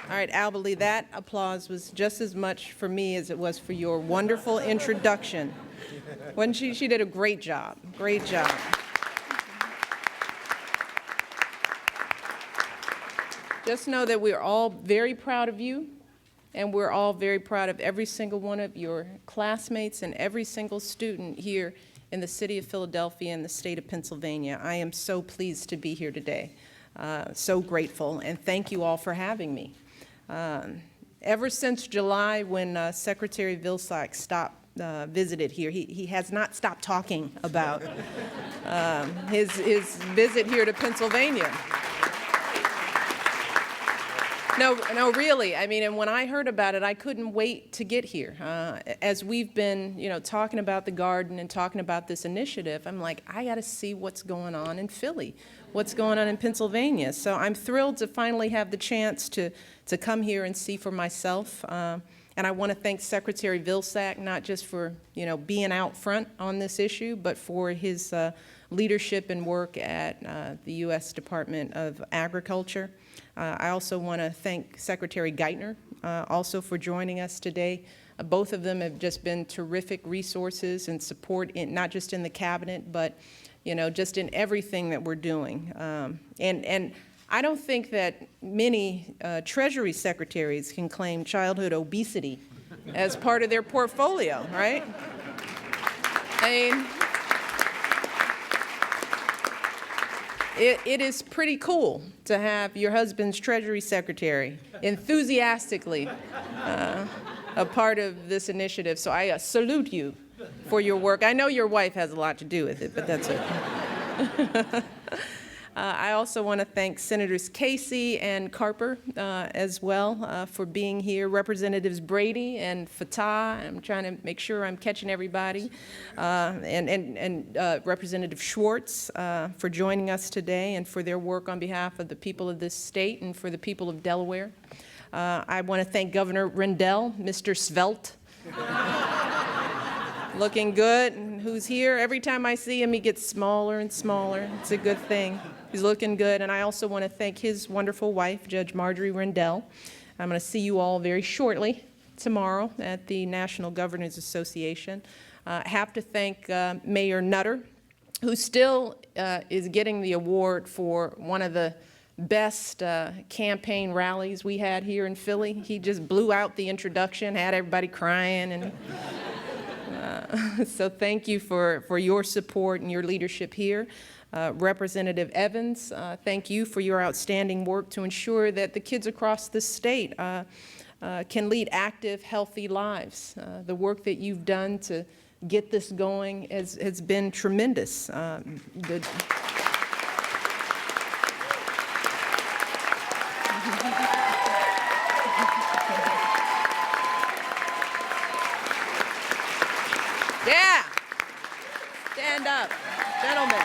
All right, Albally, that applause was just as much for me as it was for your wonderful introduction. Wasn't she? She did a great job. Great job. Just know that we're all very proud of you, and we're all very proud of every single one of your classmates and every single student here in the city of Philadelphia and the state of Pennsylvania. I am so pleased to be here today. So grateful, and thank you all for having me. Ever since July, when Secretary Vilsack visited here, he has not stopped talking about his visit here to Pennsylvania. No, really. I mean, and when I heard about it, I couldn't wait to get here. As we've been, talking about the garden and talking about this initiative, I'm like, I got to see what's going on in Philly, what's going on in Pennsylvania. So I'm thrilled to finally have the chance to come here and see for myself. And I want to thank Secretary Vilsack, not just for, being out front on this issue, but for his leadership and work at the U.S. Department of Agriculture. I also want to thank Secretary Geithner also for joining us today. Both of them have just been terrific resources and support, not just in the cabinet, but just in everything that we're doing. And I don't think that many Treasury secretaries can claim childhood obesity as part of their portfolio, right? I mean, it is pretty cool to have your husband's Treasury Secretary enthusiastically a part of this initiative. So I salute you for your work. I know your wife has a lot to do with it, but that's okay. I also want to thank Senators Casey and Carper as well for being here. Representatives Brady and Fatah, I'm trying to make sure I'm catching everybody, and Representative Schwartz for joining us today and for their work on behalf of the people of this state and for the people of Delaware. I want to thank Governor Rendell, Mr. Svelte. Looking good, and who's here. Every time I see him, he gets smaller and smaller. It's a good thing. He's looking good. And I also want to thank his wonderful wife, Judge Marjorie Rendell. I'm going to see you all very shortly tomorrow at the National Governors Association. I have to thank Mayor Nutter, who still is getting the award for one of the best campaign rallies we had here in Philly. He just blew out the introduction, had everybody crying, and so thank you for your support and your leadership here. Representative Evans, thank you for your outstanding work to ensure that the kids across the state can lead active, healthy lives. The work that you've done to get this going has been tremendous. Yeah, stand up, gentlemen.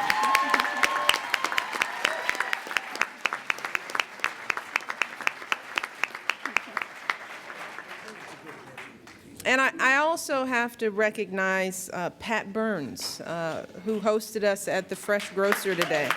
And I also have to recognize Pat Burns, who hosted us at the Fresh Grocer today.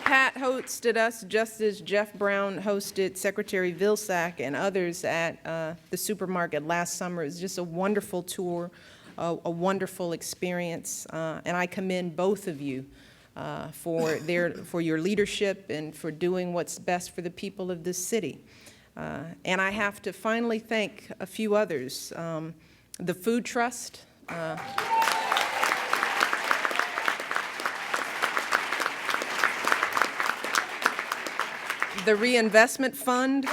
Pat hosted us just as Jeff Brown hosted Secretary Vilsack and others at the supermarket last summer. It was just a wonderful tour, a wonderful experience, and I commend both of you for your leadership and for doing what's best for the people of this city. And I have to finally thank a few others. The Food Trust, the Reinvestment Fund,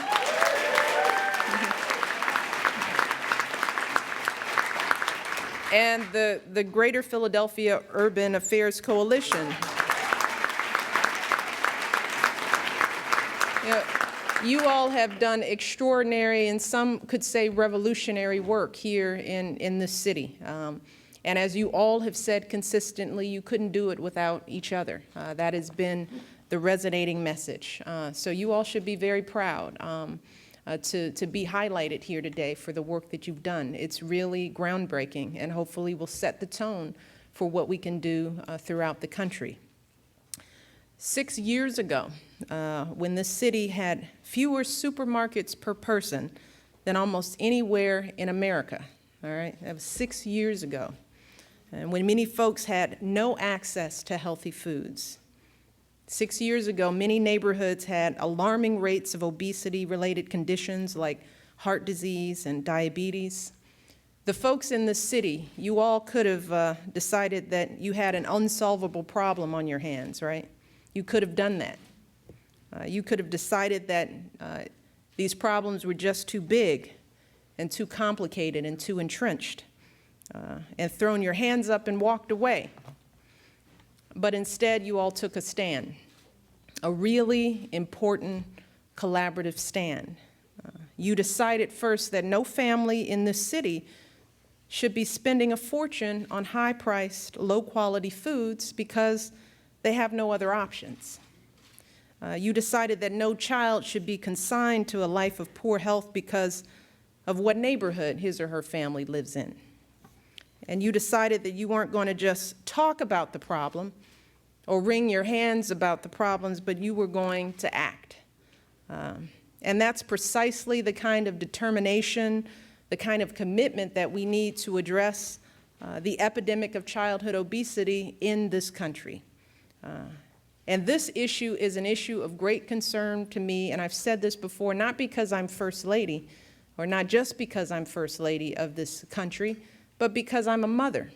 and the Greater Philadelphia Urban Affairs Coalition. You all have done extraordinary and some could say revolutionary work here in this city. And as you all have said consistently, you couldn't do it without each other. That has been the resonating message. So you all should be very proud to be highlighted here today for the work that you've done. It's really groundbreaking and hopefully will set the tone for what we can do throughout the country. 6 years ago, when this city had fewer supermarkets per person than almost anywhere in America, all right? That was 6 years ago. And when many folks had no access to healthy foods. 6 years ago, many neighborhoods had alarming rates of obesity-related conditions like heart disease and diabetes. The folks in the city, you all could have decided that you had an unsolvable problem on your hands, right? You could have done that. You could have decided that these problems were just too big and too complicated and too entrenched, and thrown your hands up and walked away. But instead, you all took a stand, a really important collaborative stand. You decided first that no family in this city should be spending a fortune on high-priced, low-quality foods because they have no other options. You decided that no child should be consigned to a life of poor health because of what neighborhood his or her family lives in. And you decided that you weren't going to just talk about the problem or wring your hands about the problems, but you were going to act. And that's precisely the kind of determination, the kind of commitment that we need to address the epidemic of childhood obesity in this country. And this issue is an issue of great concern to me, and I've said this before, not because I'm First Lady, or not just because I'm First Lady of this country, but because I'm a mother.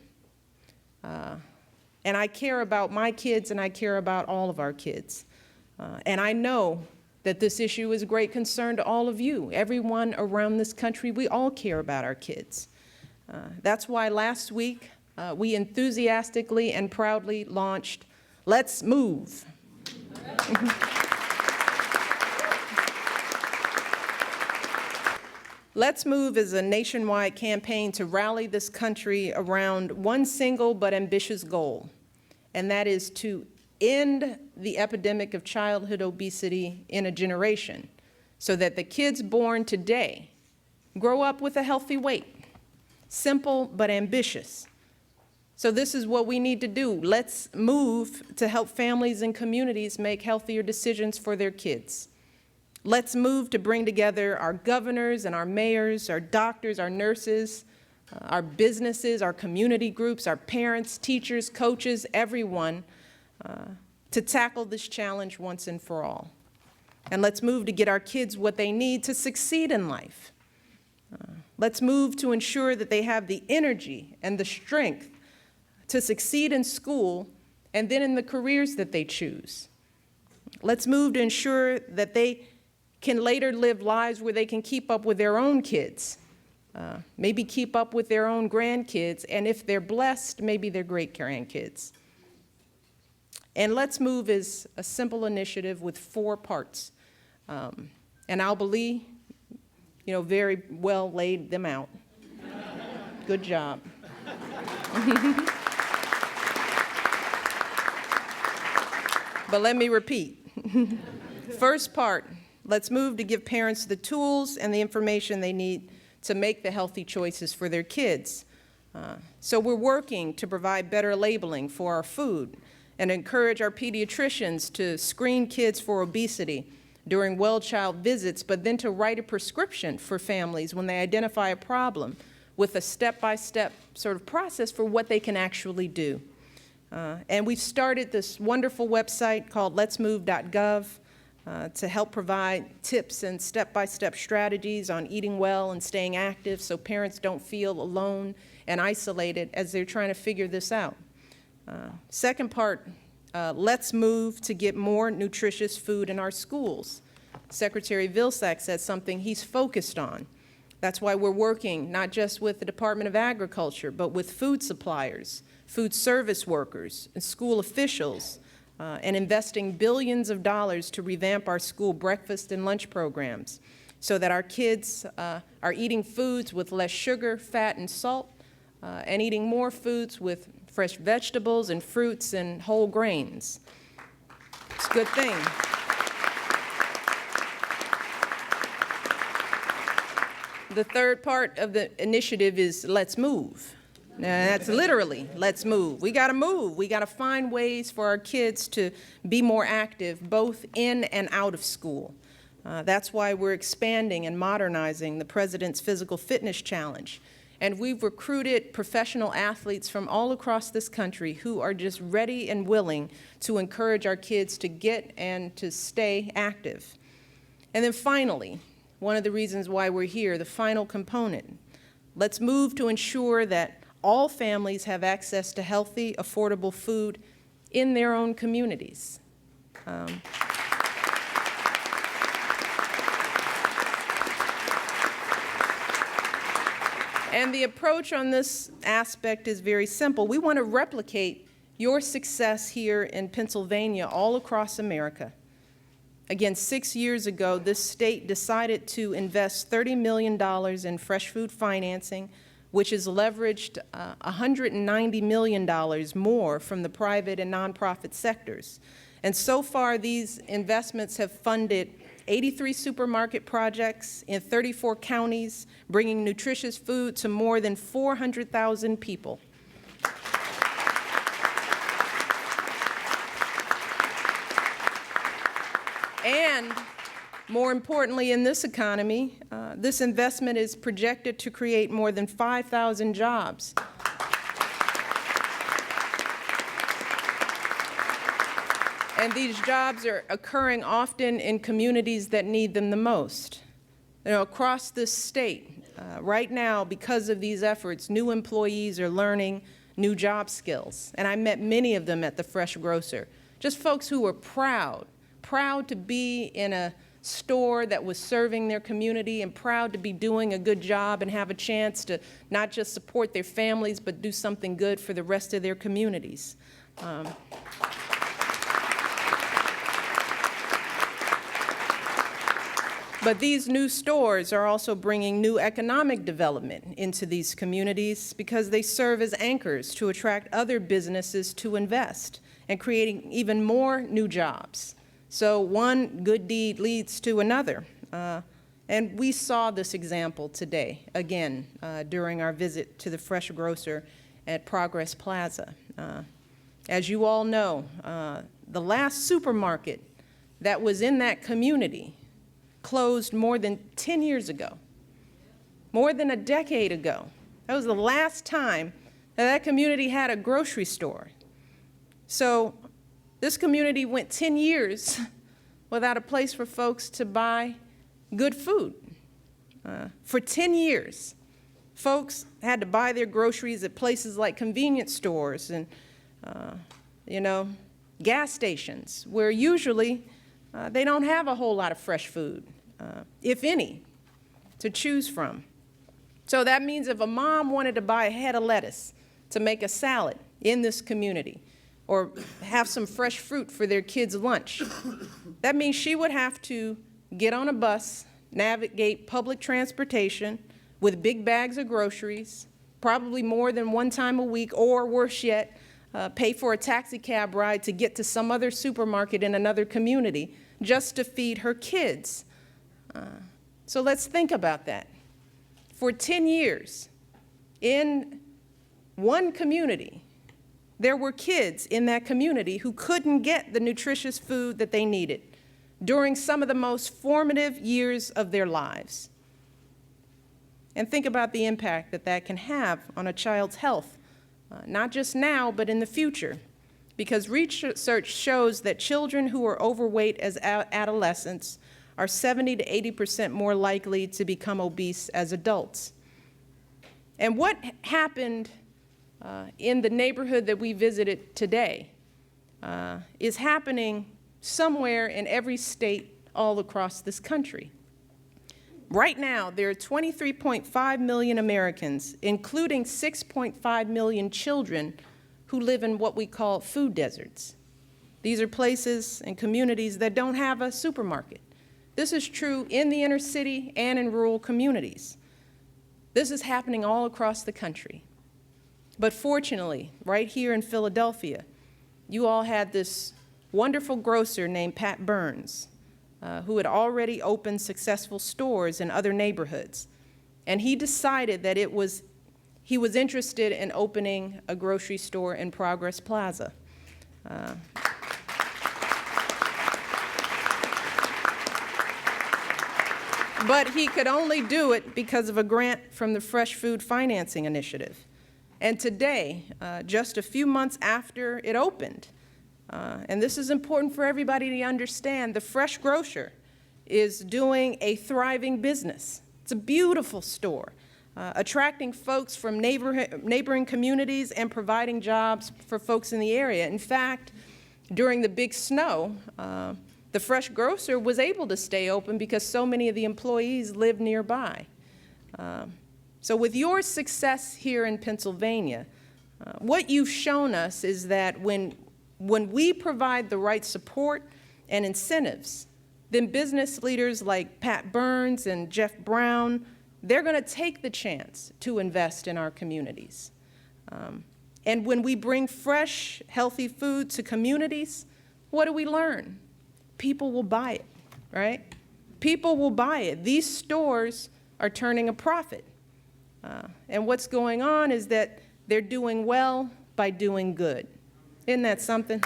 And I care about my kids, and I care about all of our kids. And I know that this issue is a great concern to all of you. Everyone around this country, we all care about our kids. That's why last week we enthusiastically and proudly launched Let's Move. Let's Move is a nationwide campaign to rally this country around one single but ambitious goal, and that is to end the epidemic of childhood obesity in a generation so that the kids born today grow up with a healthy weight. Simple but ambitious. So this is what we need to do. Let's move to help families and communities make healthier decisions for their kids. Let's move to bring together our governors and our mayors, our doctors, our nurses, our businesses, our community groups, our parents, teachers, coaches, everyone, to tackle this challenge once and for all. And let's move to get our kids what they need to succeed in life. Let's move to ensure that they have the energy and the strength to succeed in school and then in the careers that they choose. Let's move to ensure that they can later live lives where they can keep up with their own kids, maybe keep up with their own grandkids, and if they're blessed, maybe their great-grandkids. And Let's Move is a simple initiative with 4 parts. And Albali, very well laid them out. Good job. But let me repeat. First part, let's move to give parents the tools and the information they need to make the healthy choices for their kids. So we're working to provide better labeling for our food and encourage our pediatricians to screen kids for obesity during well-child visits, but then to write a prescription for families when they identify a problem with a step-by-step sort of process for what they can actually do. And we've started this wonderful website called letsmove.gov to help provide tips and step-by-step strategies on eating well and staying active so parents don't feel alone and isolated as they're trying to figure this out. Second part, let's move to get more nutritious food in our schools. Secretary Vilsack said something he's focused on. That's why we're working not just with the Department of Agriculture, but with food suppliers, food service workers, and school officials, and investing billions of dollars to revamp our school breakfast and lunch programs so that our kids are eating foods with less sugar, fat, and salt, and eating more foods with fresh vegetables and fruits and whole grains. It's a good thing. The third part of the initiative is Let's Move. That's literally, let's move. We got to move. We got to find ways for our kids to be more active, both in and out of school. That's why we're expanding and modernizing the President's Physical Fitness Challenge. And we've recruited professional athletes from all across this country who are just ready and willing to encourage our kids to get and to stay active. And then finally, one of the reasons why we're here, the final component, let's move to ensure that all families have access to healthy, affordable food in their own communities. And the approach on this aspect is very simple. We want to replicate your success here in Pennsylvania all across America. Again, 6 years ago, this state decided to invest $30 million in fresh food financing, which has leveraged $190 million more from the private and nonprofit sectors. And so far, these investments have funded 83 supermarket projects in 34 counties, bringing nutritious food to more than 400,000 people. And more importantly, in this economy, this investment is projected to create more than 5,000 jobs. And these jobs are occurring often in communities that need them the most. You know, across this state, right now, because of these efforts, new employees are learning new job skills. And I met many of them at the Fresh Grocer. Just folks who were proud to be in a store that was serving their community and proud to be doing a good job and have a chance to not just support their families, but do something good for the rest of their communities. But these new stores are also bringing new economic development into these communities because they serve as anchors to attract other businesses to invest and creating even more new jobs. So one good deed leads to another. And we saw this example today, again, during our visit to the Fresh Grocer at Progress Plaza. As you all know, the last supermarket that was in that community closed more than 10 years ago, more than a decade ago. That was the last time that community had a grocery store. So this community went 10 years without a place for folks to buy good food. For 10 years, folks had to buy their groceries at places like convenience stores and, gas stations, where usually they don't have a whole lot of fresh food, if any, to choose from. So that means if a mom wanted to buy a head of lettuce to make a salad in this community or have some fresh fruit for their kids' lunch, that means she would have to get on a bus, navigate public transportation with big bags of groceries, probably more than one time a week, or worse yet, pay for a taxi cab ride to get to some other supermarket in another community just to feed her kids. So let's think about that. For 10 years, in one community, there were kids in that community who couldn't get the nutritious food that they needed during some of the most formative years of their lives. And think about the impact that that can have on a child's health, not just now, but in the future. Because research shows that children who are overweight as adolescents are 70 to 80% more likely to become obese as adults. And what happened in the neighborhood that we visited today is happening somewhere in every state all across this country. Right now, there are 23.5 million Americans, including 6.5 million children, who live in what we call food deserts. These are places and communities that don't have a supermarket. This is true in the inner city and in rural communities. This is happening all across the country. But fortunately, right here in Philadelphia, you all had this wonderful grocer named Pat Burns, who had already opened successful stores in other neighborhoods. And he decided that it was he was interested in opening a grocery store in Progress Plaza. But he could only do it because of a grant from the Fresh Food Financing Initiative. And today, just a few months after it opened, and this is important for everybody to understand, the Fresh Grocer is doing a thriving business. It's a beautiful store, attracting folks from neighboring communities and providing jobs for folks in the area. In fact, during the big snow, the Fresh Grocer was able to stay open because so many of the employees live nearby. So with your success here in Pennsylvania, what you've shown us is that when we provide the right support and incentives, then business leaders like Pat Burns and Jeff Brown, they're going to take the chance to invest in our communities. And when we bring fresh, healthy food to communities, what do we learn? People will buy it, right? People will buy it. These stores are turning a profit. And what's going on is that they're doing well by doing good. Isn't that something?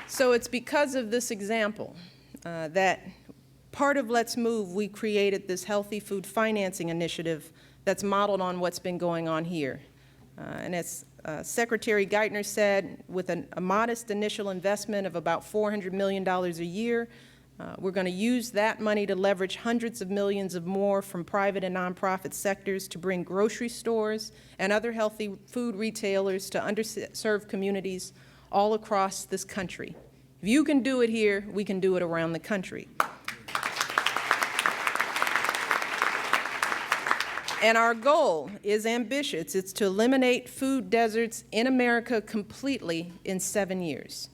So it's because of this example that part of Let's Move, we created this Healthy Food Financing Initiative that's modeled on what's been going on here. And as Secretary Geithner said, with a modest initial investment of about $400 million a year, we're going to use that money to leverage hundreds of millions of more from private and nonprofit sectors to bring grocery stores and other healthy food retailers to underserved communities all across this country. If you can do it here, we can do it around the country. And our goal is ambitious. It's to eliminate food deserts in America completely in 7 years.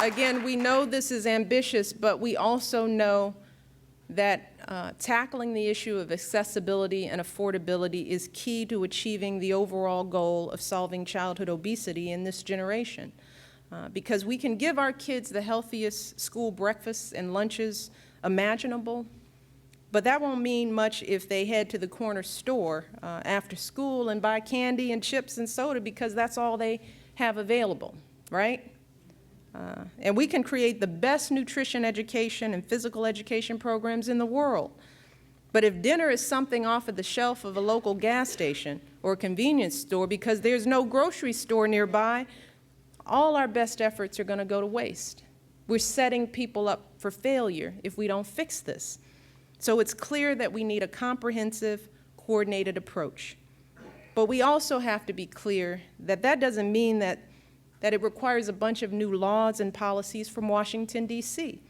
Again, we know this is ambitious, but we also know that tackling the issue of accessibility and affordability is key to achieving the overall goal of solving childhood obesity in this generation. Because we can give our kids the healthiest school breakfasts and lunches imaginable, but that won't mean much if they head to the corner store after school and buy candy and chips and soda because that's all they have available, right? And we can create the best nutrition education and physical education programs in the world. But if dinner is something off of the shelf of a local gas station or convenience store because there's no grocery store nearby, all our best efforts are going to go to waste. We're setting people up for failure if we don't fix this. So it's clear that we need a comprehensive, coordinated approach. But we also have to be clear that that doesn't mean that it requires a bunch of new laws and policies from Washington, D.C.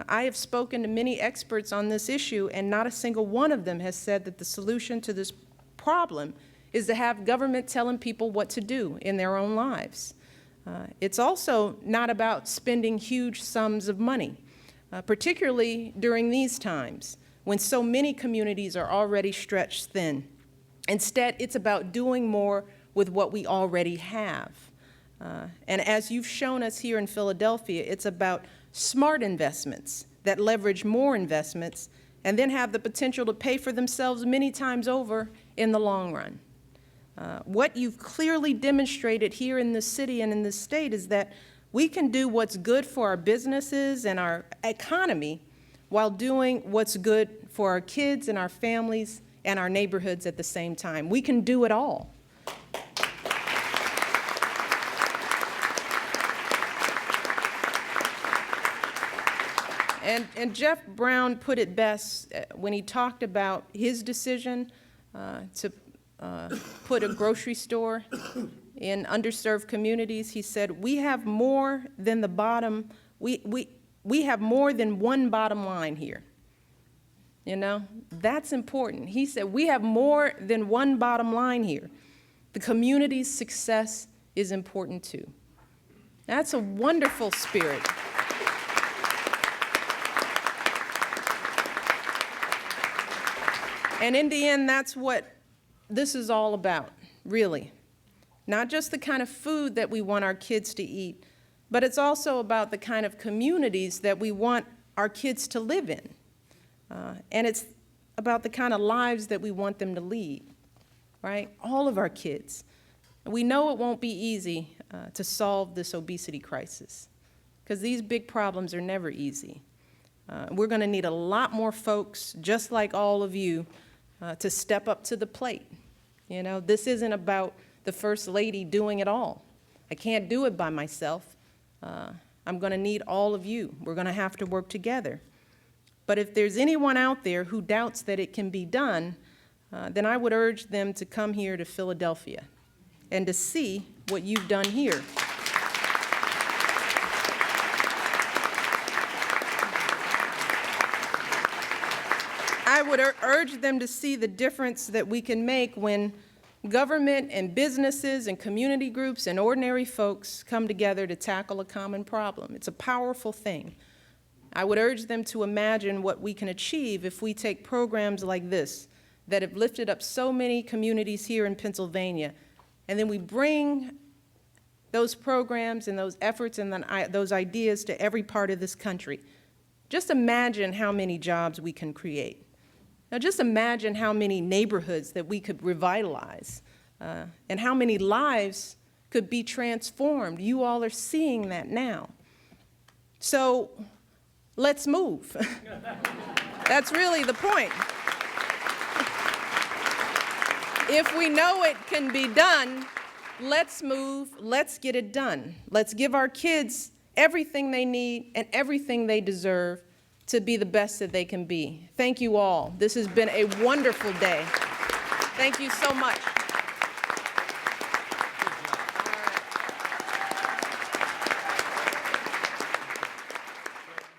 I have spoken to many experts on this issue, and not a single one of them has said that the solution to this problem is to have government telling people what to do in their own lives. It's also not about spending huge sums of money, particularly during these times when so many communities are already stretched thin. Instead, it's about doing more with what we already have. And as you've shown us here in Philadelphia, it's about smart investments that leverage more investments and then have the potential to pay for themselves many times over in the long run. What you've clearly demonstrated here in this city and in this state is that we can do what's good for our businesses and our economy while doing what's good for our kids and our families and our neighborhoods at the same time. We can do it all. And Jeff Brown put it best when he talked about his decision to put a grocery store in underserved communities. He said, we have more than the bottom, we have more than one bottom line here. You know, that's important. He said, we have more than one bottom line here. The community's success is important too. That's a wonderful spirit. And in the end, that's what this is all about, really. not just the kind of food that we want our kids to eat, but it's also about the kind of communities that we want our kids to live in. And it's about the kind of lives that we want them to lead, right? All of our kids. We know it won't be easy to solve this obesity crisis, because these big problems are never easy. We're going to need a lot more folks, just like all of you, to step up to the plate. You know, this isn't about the First Lady doing it all. I can't do it by myself. I'm going to need all of you. We're going to have to work together. But if there's anyone out there who doubts that it can be done, then I would urge them to come here to Philadelphia and to see what you've done here. I would urge them to see the difference that we can make when government and businesses and community groups and ordinary folks come together to tackle a common problem. It's a powerful thing. I would urge them to imagine what we can achieve if we take programs like this that have lifted up so many communities here in Pennsylvania, and then we bring those programs and those efforts and those ideas to every part of this country. Just imagine how many jobs we can create. Now just imagine how many neighborhoods that we could revitalize and how many lives could be transformed. You all are seeing that now. So let's move. That's really the point. If we know it can be done, let's move, let's get it done. Let's give our kids everything they need and everything they deserve to be the best that they can be. Thank you all. This has been a wonderful day. Thank you so much.